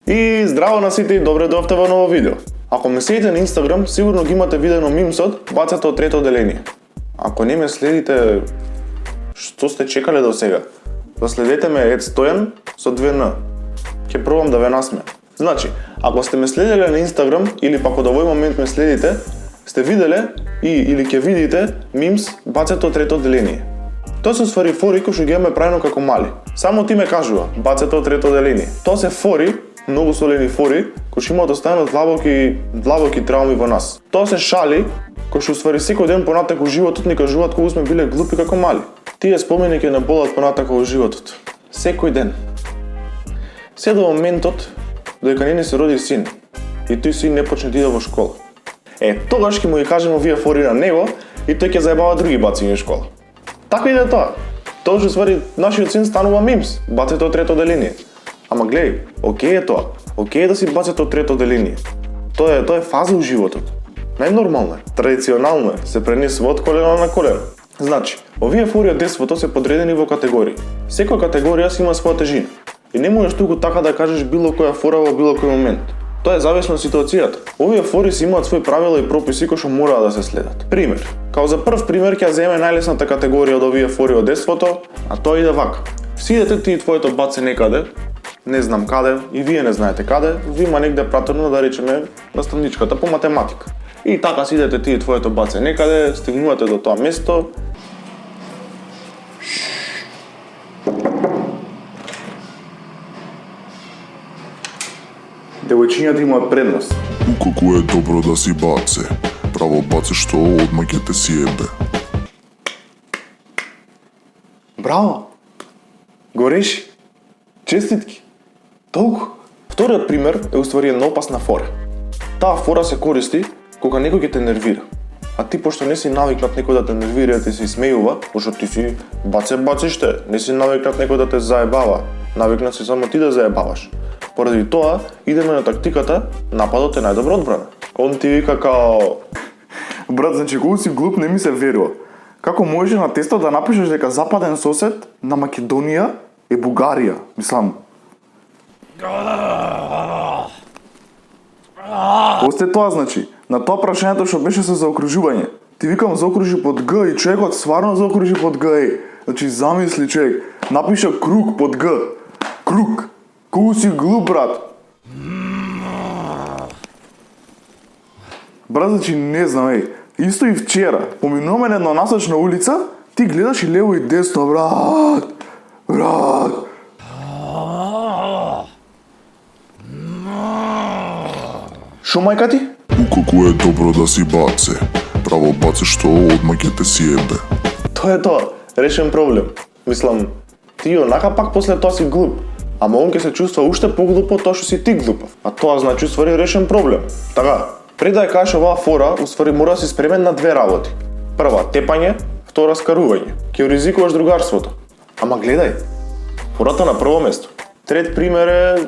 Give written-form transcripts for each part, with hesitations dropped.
И здраво на сите и добре дојавте во ново видео. Ако ме следите на Инстаграм, сигурно ги имате видено мимсот бацате од трето одделение. Ако не ме следите, што сте чекале до сега? Следете ме Ед Стојан со 2Н. Ќе пробам да ве насмеам. Значи, ако сте ме следеле на Инстаграм или пак од овој момент ме следите, сте виделе или ќе видите мимс бацате од трето одделение. Тоа се ствари фори кои што ги имаме правено како мали. Само ти ме кажува, бацате од трето одделение. Тоа се фори, многу солени фори, кои што имаат останали длабоки трауми во нас. Тоа се шали, кои што ствари секој ден понатаку животот ни кажуваат колку сме биле глупи како мали. Тие спомени ќе не болат понатаку во животот. Секој ден. Се до моментот додека не ни се роди син и тој син не почне да иде во школа. Тогаш ќе му ги кажеме овие фори на него и тој ќе заебава други баци во школа. Така иде тоа. Тоа што ствари нашиот син станува мимс, бацате од трето одделение. Ама гледај, окей е тоа. Окей е да си бацате од трето одделение. Тоа е фаза во животот. Најнормално е, традиционално е, се пренесува од колено на колено. Значи, овие фори од детството се подредени во категории. Секоја категорија си има своја тежина. И не можеш туку така да кажеш било која фора во било кој момент. Тоа е зависно од ситуацијата. Овие фори си имаат свои правила и прописи кои што мора да се следат. Пример, као за прв пример ќе земе најлесната категорија од овие фори од детството, а тоа иде вака. Сидете ти и твоето баце некаде, не знам каде, и вие не знаете каде, ви има негде пратено да речеме наставничката по математика. И така сидете ти и твоето баце некаде, стигнувате до тоа место. Девојчињата имаат предност. Колку е добро да си баце. Право баце што одма ќе те сиебе. Браво! Гореш! Честитки! Толку! Вториот пример е уствари една опасна фора. Таа фора се користи кога некој ќе те нервира. А ти пошто не си навикнат некој да те нервира и да ти се смејува, пошто ти си бациште, не си навикнат некој да те заебава. Навикнат си само ти да заебаваш. Поради тоа, идеме на тактиката нападот е најдобра одбрана. Он ти вика као... Брат, значи колку си глуп не ми се верува. Како можеш на тесто да напишеш дека западен сосед на Македонија е Бугарија? Мислам... Осте тоа значи, на тоа прашањето што беше со заокружување. Ти викам заокружи под Г и човекот стварно заокружи под Г. Значи замисли човек, напиша круг под Г. Круг. Колку си глуп, брат? Брат, значи не знам, исто и вчера, поминуваме на една насочна улица, ти гледаш и лево и десно, брат. Брат. Шо мајка ти? Колку е добро да си баце. Право баце што одма ќе те сиебе. Тоа е тоа, решен проблем. Мислам, ти онака пак после тоа си глуп. Ама он ќе се чувства уште поглупо тоа што си ти глупав. А тоа значи уствари решен проблем. Така, пред да ја кажеш оваа фора, уствари мора да си спремен на две работи. Прва, тепање, втора, скарување. Ќе ризикуваш другарството. Ама гледај, фората на прво место. Трет пример е...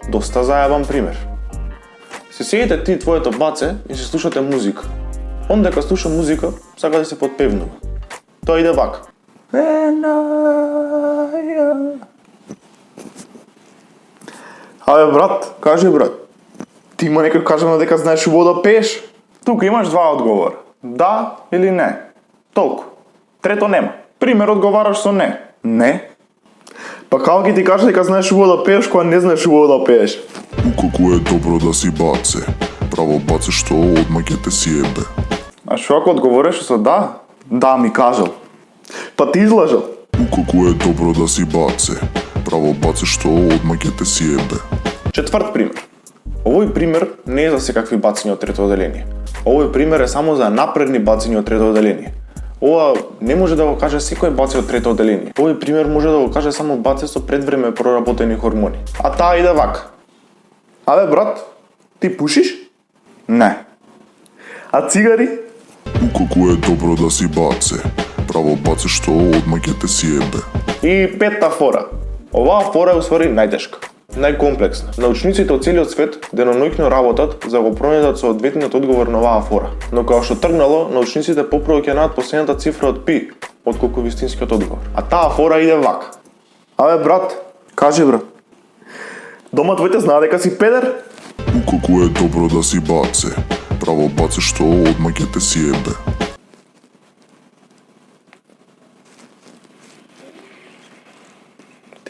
доста заебан пример. Се седите ти и твоето баце и се слушате музика. Он дека слуша музика, сака да се подпевнува. Тоа иде вака. Абе брат, кажи брат. Ти има некој кажано дека знаеш убаво да пееш? Тука имаш два одговора. Да или не. Толку. Трето нема. Пример одговараш со не. Не. Па како ќе ти кажа дека знаеш убаво да пееш кога не знаеш убаво да пееш? Колку е добро да си баце. Право баце што одма ќе те сиебе. А шо ако одговориш со да? Да ми кажал. Па ти излажал. Колку е добро да си баце. Право баце што одма ќе те сиебе. Четврт пример. Овој пример не е за секакви бацања од трето одделение. Овој пример е само за напредни бацања од трето одделение. Ова не може да го каже секој баце од трето одделение. Овој пример може да го каже само баце со предвреме проработени хормони. А таа иде вака. Абе брат, ти пушиш? Не. А цигари? Колку е добро да си баце. Право баце што одма ќе те сиебе. И петта фора. Оваа фора е усвари најтешка, најкомплексна. Научниците од целиот свет деноноќно работат за го пронајдат соодветниот одговор на оваа фора. Но како што тргнало, научниците попробуваат ќе најдат последната цифра од пи, отколку вистинскиот одговор. А таа фора иде вака. Абе брат, кажи брат. Дома твоите знае дека си педер? Укако е добро да си баце, право баце што одма ќе те сиебе.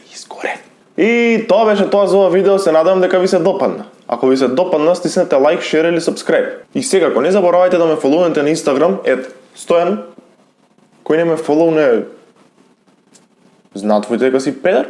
Изгоре. И тоа беше тоа за ова видео, се надевам дека ви се допадна. Ако ви се допадна, стиснете лайк, шер или subscribe. И секако не заборавајте да ме фолоунете на Instagram, Стојан, кој не ме фолоуне, знаат твоите дека си педер?